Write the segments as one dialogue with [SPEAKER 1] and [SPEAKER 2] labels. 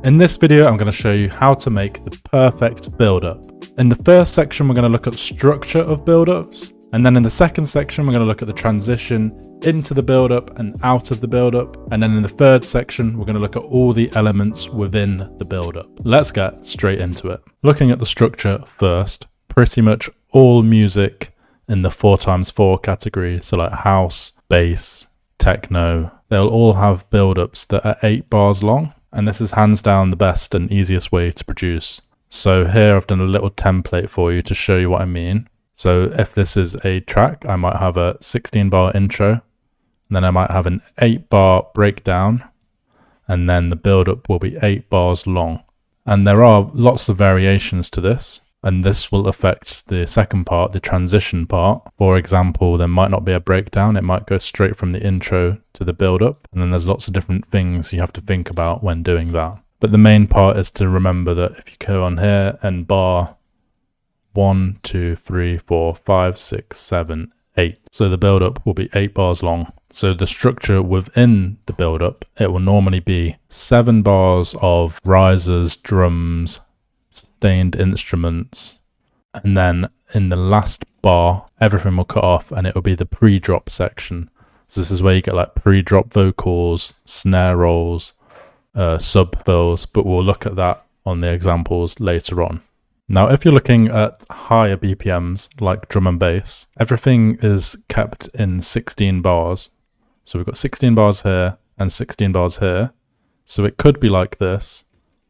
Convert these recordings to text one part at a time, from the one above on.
[SPEAKER 1] In this video, I'm going to show you how to make the perfect build-up. In the first section, we're going to look at the structure of build-ups. And then in the second section, we're going to look at the transition into the build-up and out of the build-up. And then in the third section, we're going to look at all the elements within the build-up. Let's get straight into it. Looking at the structure first, pretty much all music in the 4x4 category, so like house, bass, techno, they'll all have build-ups that are 8 bars long. And this is hands down the best and easiest way to produce. So here I've done a little template for you to show you what I mean. So if this is a track, I might have a 16-bar intro, and then I might have an 8-bar breakdown, and then the build-up will be 8 bars long. And there are lots of variations to this, and this will affect the second part, the transition part. For example, there might not be a breakdown, it might go straight from the intro to the build-up, and then there's lots of different things you have to think about when doing that. But the main part is to remember that if you go on here and bar 1, 2, 3, 4, 5, 6, 7, 8. So the build-up will be 8 bars long. So the structure within the build-up, it will normally be 7 bars of risers, drums, sustained instruments, and then in the last bar, everything will cut off and it will be the pre-drop section. So this is where you get like pre-drop vocals, snare rolls, sub fills, but we'll look at that on the examples later on. Now, if you're looking at higher BPMs like drum and bass, everything is kept in 16 bars. So we've got 16 bars here and 16 bars here. So it could be like this,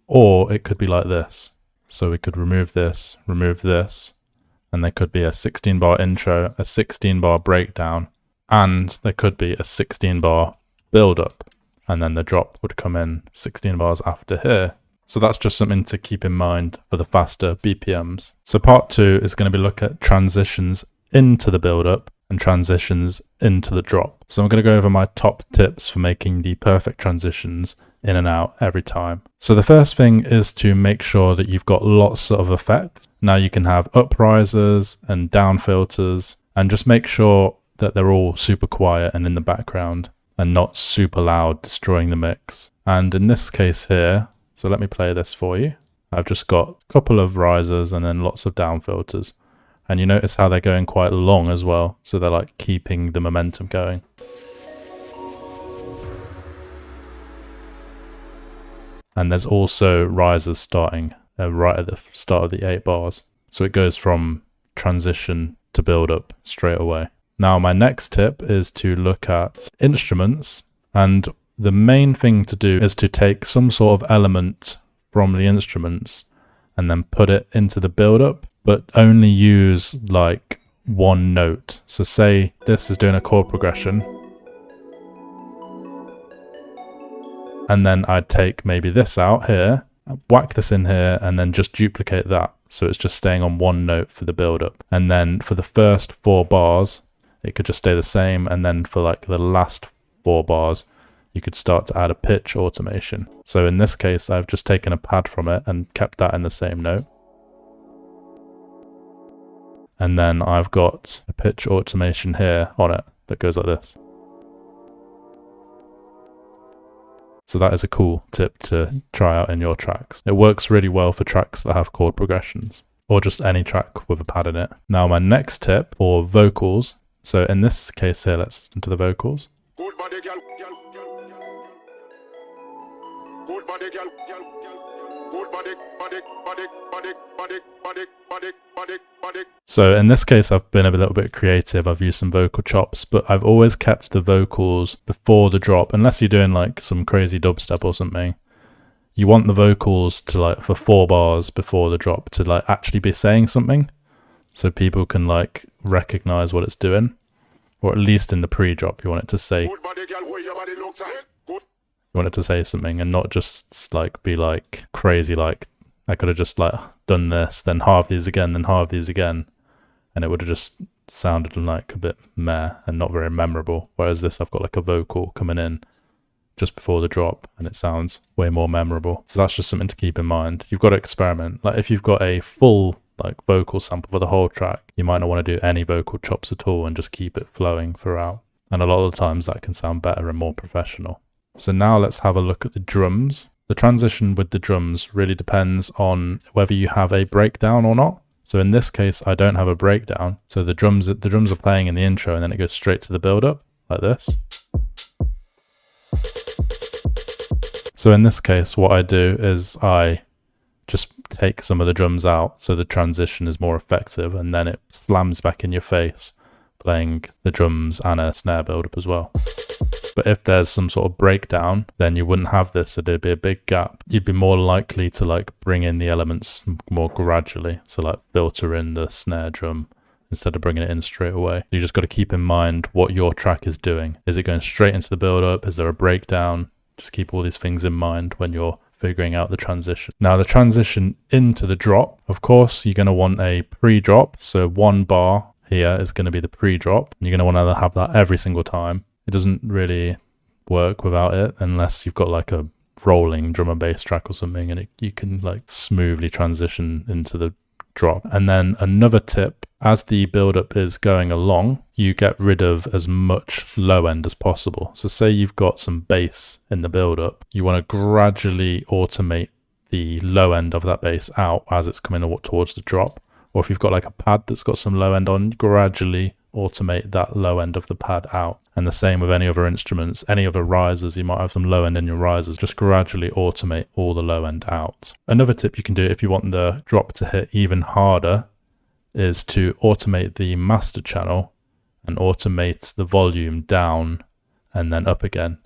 [SPEAKER 1] or it could be like this. So we could remove this, and there could be a 16-bar intro, a 16-bar breakdown, and there could be a 16-bar build-up, and then the drop would come in 16 bars after here. So that's just something to keep in mind for the faster BPMs. So part 2 is going to be look at transitions into the build-up and transitions into the drop. So I'm going to go over my top tips for making the perfect transitions in and out every time. So the first thing is to make sure that you've got lots of effects. Now you can have up risers and down filters, and just make sure that they're all super quiet and in the background and not super loud, destroying the mix. And in this case here, so let me play this for you. I've just got a couple of risers and then lots of down filters. And you notice how they're going quite long as well. So they're like keeping the momentum going. And there's also risers starting right at the start of the 8 bars. So it goes from transition to build up straight away. Now my next tip is to look at instruments, and the main thing to do is to take some sort of element from the instruments and then put it into the build-up, but only use like one note. So say this is doing a chord progression, and then I'd take maybe this out here, whack this in here, and then just duplicate that. So it's just staying on one note for the build-up. And then for the first 4 bars, it could just stay the same. And then for like the last 4 bars, you could start to add a pitch automation. So in this case, I've just taken a pad from it and kept that in the same note. And then I've got a pitch automation here on it that goes like this. So that is a cool tip to try out in your tracks. It works really well for tracks that have chord progressions, or just any track with a pad in it. Now my next tip for vocals. So in this case here, let's listen to the vocals. Good body, girl, girl, girl, girl. Good body, girl, girl, girl. Good body, body, body, body, body, body, body, body, body. So in this case, I've been a little bit creative. I've used some vocal chops, but I've always kept the vocals before the drop, unless you're doing like some crazy dubstep or something. You want the vocals to like for 4 bars before the drop to like actually be saying something, so people can like recognize what it's doing. Or at least in the pre-drop, you want it to say, you want it to say something and not just like be like crazy, like I could have just like done this, then half these again, then half these again, and it would have just sounded like a bit meh and not very memorable. Whereas this, I've got like a vocal coming in just before the drop and it sounds way more memorable. So that's just something to keep in mind. You've got to experiment. Like if you've got a full like vocal sample for the whole track, you might not want to do any vocal chops at all and just keep it flowing throughout. And a lot of the times that can sound better and more professional. So now let's have a look at the drums. The transition with the drums really depends on whether you have a breakdown or not. So in this case, I don't have a breakdown. So the drums are playing in the intro and then it goes straight to the build-up like this. So in this case, what I do is I just take some of the drums out so the transition is more effective, and then it slams back in your face playing the drums and a snare build-up as well. But if there's some sort of breakdown, then you wouldn't have this, so there'd be a big gap. You'd be more likely to like bring in the elements more gradually, so like filter in the snare drum instead of bringing it in straight away. You just got to keep in mind what your track is doing. Is it going straight into the build-up? Is there a breakdown? Just keep all these things in mind when you're figuring out the transition. Now the transition into the drop, of course, you're going to want a pre-drop. So 1 bar here is going to be the pre-drop. You're going to want to have that every single time. It doesn't really work without it unless you've got like a rolling drum and bass track or something, and you can like smoothly transition into the drop. And then another tip, as the build-up is going along, you get rid of as much low end as possible. So say you've got some bass in the build-up, you want to gradually automate the low end of that bass out as it's coming towards the drop. Or if you've got like a pad that's got some low end on, gradually automate that low end of the pad out. And the same with any other instruments, any other risers, you might have some low end in your risers, just gradually automate all the low end out. Another tip you can do if you want the drop to hit even harder is to automate the master channel and automate the volume down and then up again.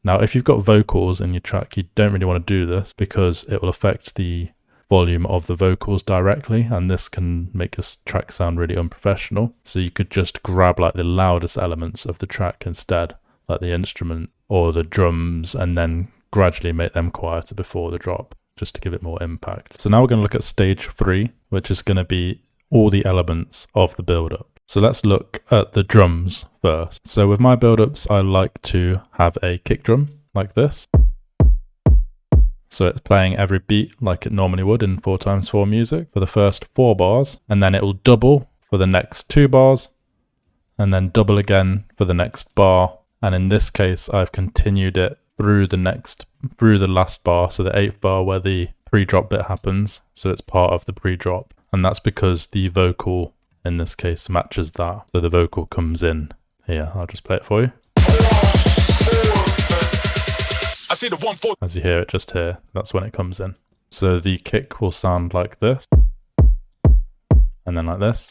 [SPEAKER 1] Now if you've got vocals in your track, you don't really want to do this because it will affect the volume of the vocals directly, and this can make your track sound really unprofessional. So you could just grab like the loudest elements of the track instead, like the instrument or the drums, and then gradually make them quieter before the drop, just to give it more impact. So now we're going to look at stage 3, which is going to be all the elements of the build-up. So let's look at the drums first. So with my build-ups, I like to have a kick drum like this. So it's playing every beat like it normally would in 4x4 music for the first 4 bars, and then it will double for the next 2 bars, and then double again for the next bar. And in this case, I've continued it through the last bar, so the 8th bar where the pre-drop bit happens. So it's part of the pre-drop, and that's because the vocal in this case matches that. So the vocal comes in here. I'll just play it for you. I see the 1/4. As you hear it just here, that's when it comes in. So the kick will sound like this, and then like this.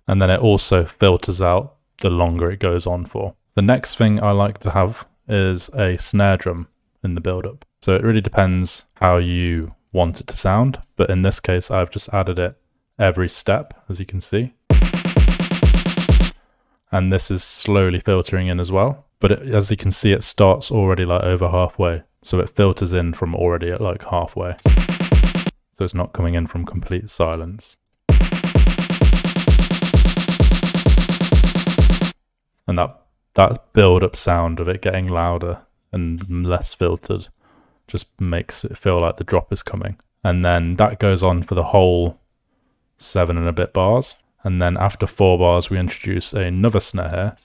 [SPEAKER 1] And then it also filters out the longer it goes on for. The next thing I like to have is a snare drum in the build-up. So it really depends how you want it to sound, but in this case I've just added it every step, as you can see. And this is slowly filtering in as well. But as you can see, it starts already like over halfway. So it filters in from already at like halfway. So it's not coming in from complete silence. And that build-up sound of it getting louder and less filtered just makes it feel like the drop is coming. And then that goes on for the whole 7 and a bit bars. And then after 4 bars, we introduce another snare here.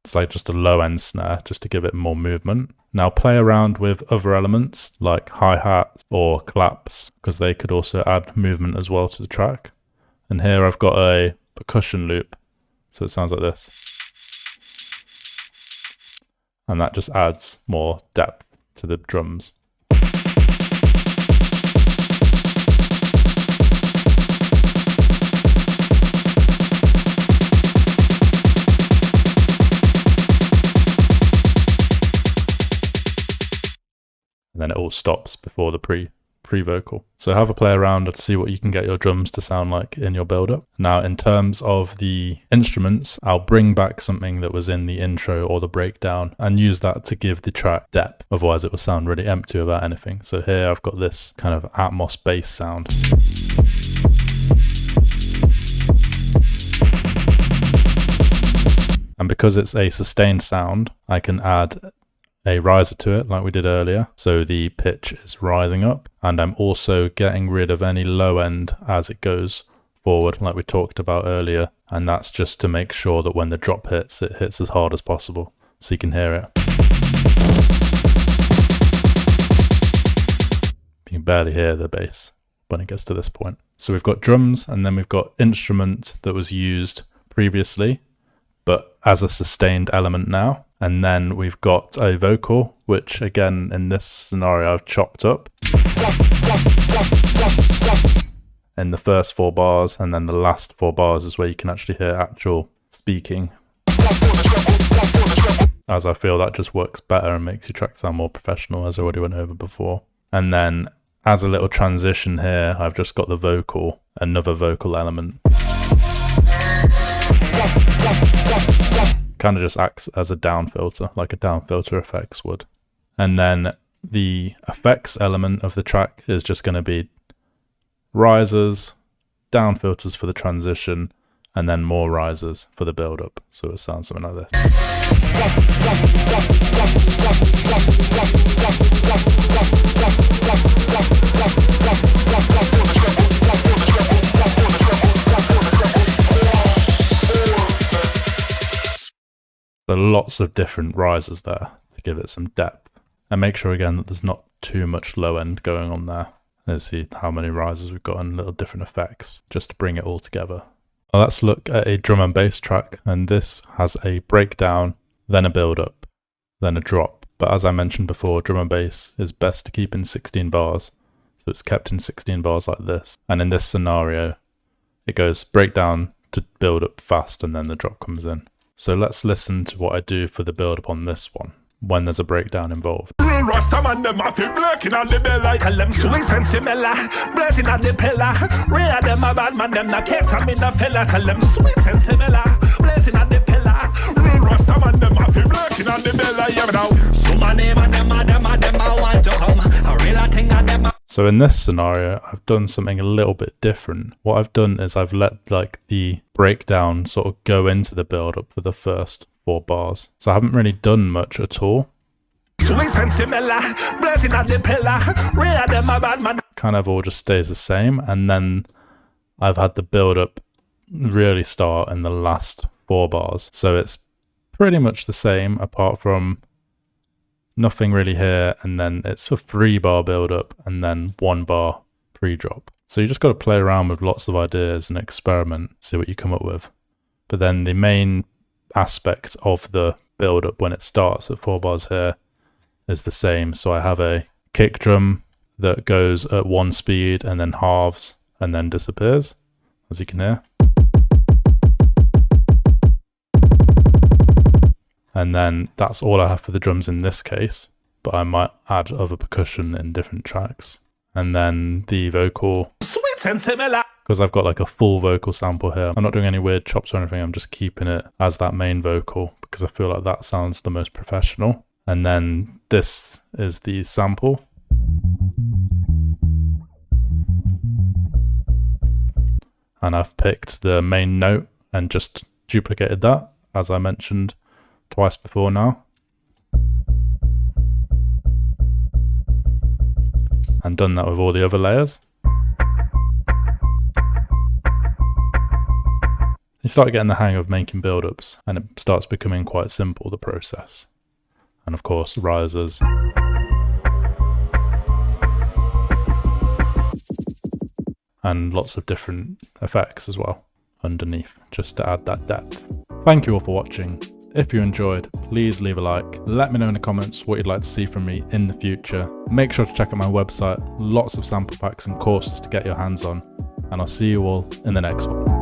[SPEAKER 1] It's like just a low end snare, just to give it more movement. Now play around with other elements like hi-hats or claps, because they could also add movement as well to the track. And here I've got a percussion loop. So it sounds like this. And that just adds more depth to the drums. And then it all stops before the pre-vocal. So have a play around to see what you can get your drums to sound like in your build-up. Now in terms of the instruments, I'll bring back something that was in the intro or the breakdown and use that to give the track depth. Otherwise it will sound really empty without anything. So here I've got this kind of Atmos bass sound. And because it's a sustained sound, I can add a riser to it like we did earlier, so the pitch is rising up, and I'm also getting rid of any low end as it goes forward like we talked about earlier. And that's just to make sure that when the drop hits, it hits as hard as possible so you can hear it. You can barely hear the bass when it gets to this point. So we've got drums, and then we've got instrument that was used previously, but as a sustained element now. And then we've got a vocal, which again, in this scenario, I've chopped up in the first 4 bars, and then the last 4 bars is where you can actually hear actual speaking, as I feel that just works better and makes your track sound more professional, as I already went over before. And then as a little transition here, I've just got the vocal, another vocal element. Kind of just acts as a down filter, like a down filter effects would. And then the effects element of the track is just going to be risers, down filters for the transition, and then more risers for the build up. So it sounds something like this. So lots of different risers there to give it some depth. And make sure again that there's not too much low end going on there. Let's see how many risers we've got and little different effects just to bring it all together. Well, let's look at a drum and bass track, and this has a breakdown, then a build up, then a drop. But as I mentioned before, drum and bass is best to keep in 16 bars. So it's kept in 16 bars like this. And in this scenario, it goes breakdown to build up fast, and then the drop comes in. So let's listen to what I do for the build up on this one, when there's a breakdown involved. So in this scenario, I've done something a little bit different. What I've done is I've let like the breakdown sort of go into the build up for the first 4 bars. So I haven't really done much at all. Kind of all just stays the same, and then I've had the build up really start in the last 4 bars. So it's pretty much the same apart from nothing really here, and then it's a 3 bar build up and then 1 bar pre-drop. So you just got to play around with lots of ideas and experiment, see what you come up with. But then the main aspect of the build up when it starts at 4 bars here is the same. So I have a kick drum that goes at 1 speed and then halves and then disappears, as you can hear. And then that's all I have for the drums in this case, but I might add other percussion in different tracks. And then the vocal, because I've got like a full vocal sample here. I'm not doing any weird chops or anything, I'm just keeping it as that main vocal because I feel like that sounds the most professional. And then this is the sample. And I've picked the main note and just duplicated that, as I mentioned twice before now. And done that with all the other layers. You start getting the hang of making build-ups and it starts becoming quite simple, the process. And of course, risers. And lots of different effects as well underneath, just to add that depth. Thank you all for watching. If you enjoyed, please leave a like. Let me know in the comments what you'd like to see from me in the future. Make sure to check out my website, lots of sample packs and courses to get your hands on. And I'll see you all in the next one.